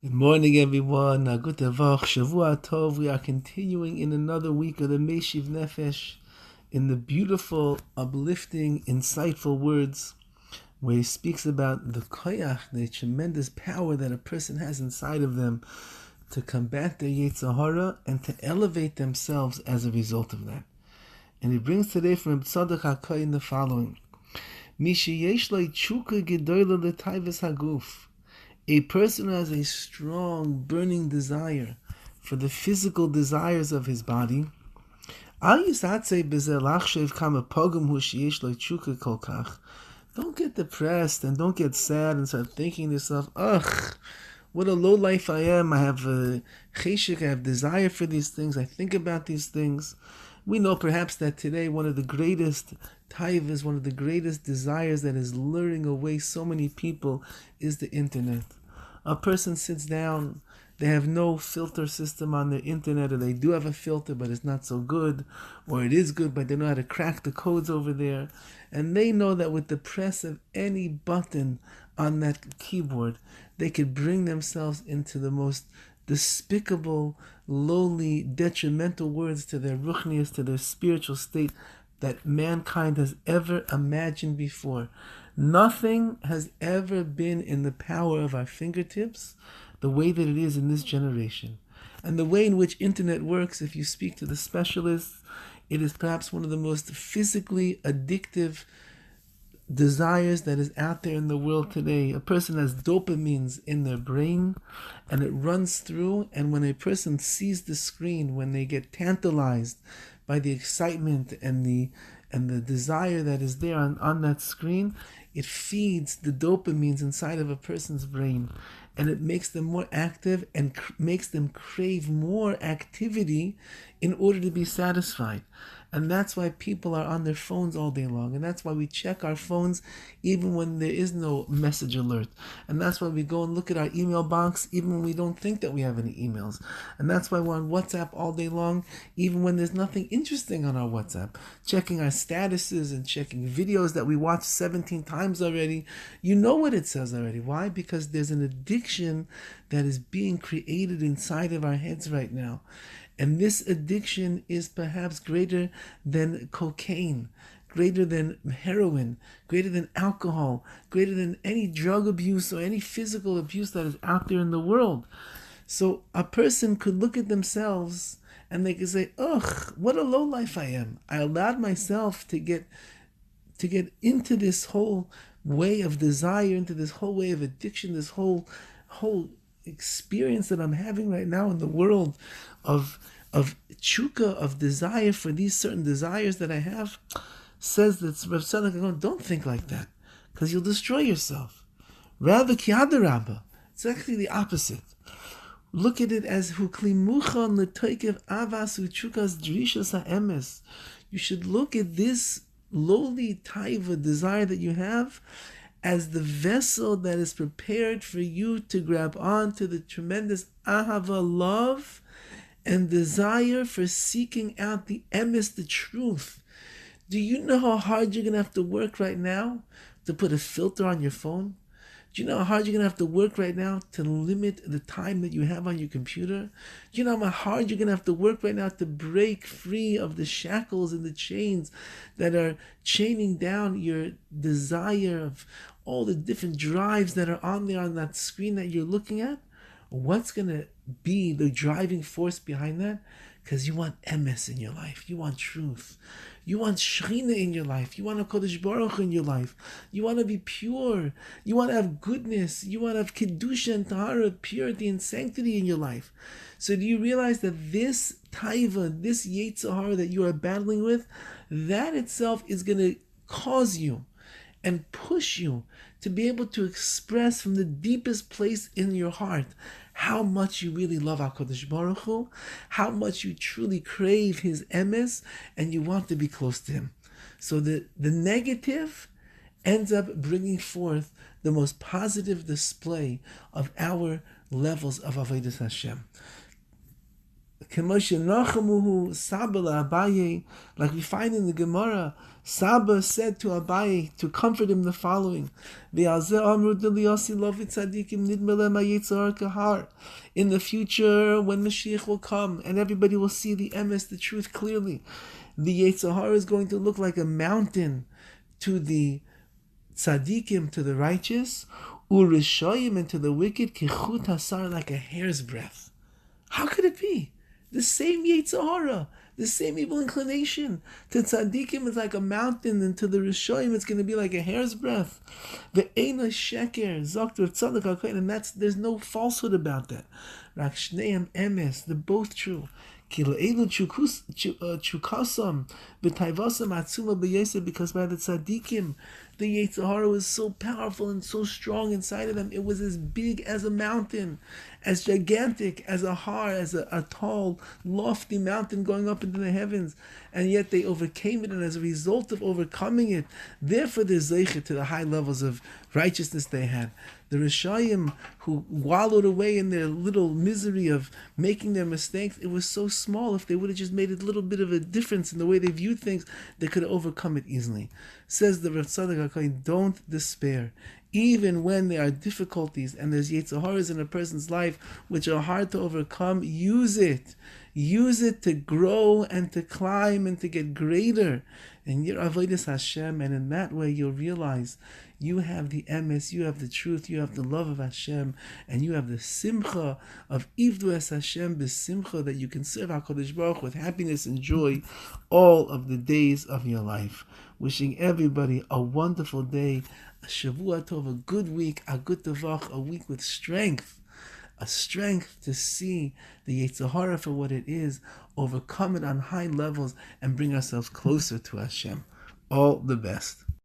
Good morning, everyone. Guten Tag, Shavua Tov. We are continuing in another week of the Meishiv Nefesh in the beautiful, uplifting, insightful words where he speaks about the koyach, the tremendous power that a person has inside of them to combat their Yetzer Hara and to elevate themselves as a result of that. And he brings today from Tzadok HaKoyin the following: Mishi yesh lo tshuka gedola l'tayvus haguf. A person who has a strong, burning desire for the physical desires of his body, don't get depressed and don't get sad and start thinking to yourself, ugh, what a low life I am. I have a cheshik, I have desire for these things. I think about these things. We know perhaps that today one of the greatest taivas, one of the greatest desires that is luring away so many people is the internet. A person sits down, they have no filter system on their internet, or they do have a filter but it's not so good, or it is good but they know how to crack the codes over there, and they know that with the press of any button on that keyboard they could bring themselves into the most despicable, lowly, detrimental words to their ruchnius, to their spiritual state that mankind has ever imagined before. Nothing has ever been in the power of our fingertips the way that it is in this generation. And the way in which internet works, if you speak to the specialists, it is perhaps one of the most physically addictive desires that is out there in the world today. A person has dopamines in their brain and it runs through, and when a person sees the screen, when they get tantalized by the excitement and the desire that is there on that screen, it feeds the dopamines inside of a person's brain, and it makes them more active and makes them crave more activity in order to be satisfied. And that's why people are on their phones all day long. And that's why we check our phones even when there is no message alert. And that's why we go and look at our email box even when we don't think that we have any emails. And that's why we're on WhatsApp all day long even when there's nothing interesting on our WhatsApp. Checking our statuses and checking videos that we watched 17 times already. You know what it says already. Why? Because there's an addiction that is being created inside of our heads right now. And this addiction is perhaps greater than cocaine, greater than heroin, greater than alcohol, greater than any drug abuse or any physical abuse that is out there in the world. So a person could look at themselves and they could say, ugh, what a low life I am. I allowed myself to get into this whole way of desire, into this whole way of addiction, this whole experience that I'm having right now in the world of tshuka, of desire for these certain desires that I have. Says that Rav Tzadok, don't think like that, because you'll destroy yourself. Rather, ki'adarabba, it's actually the opposite. Look at it as huklimuchan l'toikev avas u'tshukas drishas ha'emes. You should look at this lowly taiva desire that you have as the vessel that is prepared for you to grab on to the tremendous ahava, love, and desire for seeking out the emes, the truth. Do you know how hard you're going to have to work right now to put a filter on your phone? Do you know how hard you're going to have to work right now to limit the time that you have on your computer? Do you know how hard you're going to have to work right now to break free of the shackles and the chains that are chaining down your desire of all the different drives that are on there on that screen that you're looking at? What's going to be the driving force behind that? Because you want emes in your life. You want truth. You want Shechina in your life. You want a Kodesh Baruch Hu in your life. You want to be pure. You want to have goodness. You want to have Kedusha and Tahara, purity and sanctity in your life. So do you realize that this taiva, this Yetzer Hara that you are battling with, that itself is going to cause you and push you to be able to express from the deepest place in your heart how much you really love HaKadosh Baruch Hu, how much you truly crave His emes, and you want to be close to Him. So the negative ends up bringing forth the most positive display of our levels of Avodas Hashem. Like we find in the Gemara, Saba said to Abaye to comfort him the following: In the future, when Mashiach will come and everybody will see the emes, the truth clearly, the Yetzer Hara is going to look like a mountain to the tzaddikim, to the righteous, u'rishoyim, and to the wicked, kichut hasar, like a hair's breadth. How could it be? The same Yetzer Hara, the same evil inclination. To tzaddikim it's like a mountain, and to the rishoyim it's going to be like a hair's breadth. Ve'ena sheker, zokt v'tzadik ha'koyin, and there's no falsehood about that. Rak shneim emes, they're both true. Because by the tzaddikim, the Yetzer Hara was so powerful and so strong inside of them. It was as big as a mountain, as gigantic as a har, as a tall, lofty mountain going up into the heavens. And yet they overcame it, and as a result of overcoming it, therefore they're zeicher to the high levels of righteousness they had. The Rishayim, who wallowed away in their little misery of making their mistakes, it was so small. If they would have just made a little bit of a difference in the way they viewed things, they could have overcome it easily. Says the Rav Tzadok HaKohen, don't despair. Even when there are difficulties and there's Yetzer Haras in a person's life which are hard to overcome, use it. Use it to grow and to climb and to get greater in your avodas Hashem, and in that way you'll realize you have the emes, you have the truth, you have the love of Hashem, and you have the simcha of Ivdu es Hashem b'simcha, that you can serve HaKadosh Baruch with happiness and joy all of the days of your life. Wishing everybody a wonderful day, a Shavua Tov, a good week, a good Tavach, a week with strength. A strength to see the Yetzer Hara for what it is, overcome it on high levels, and bring ourselves closer to Hashem. All the best.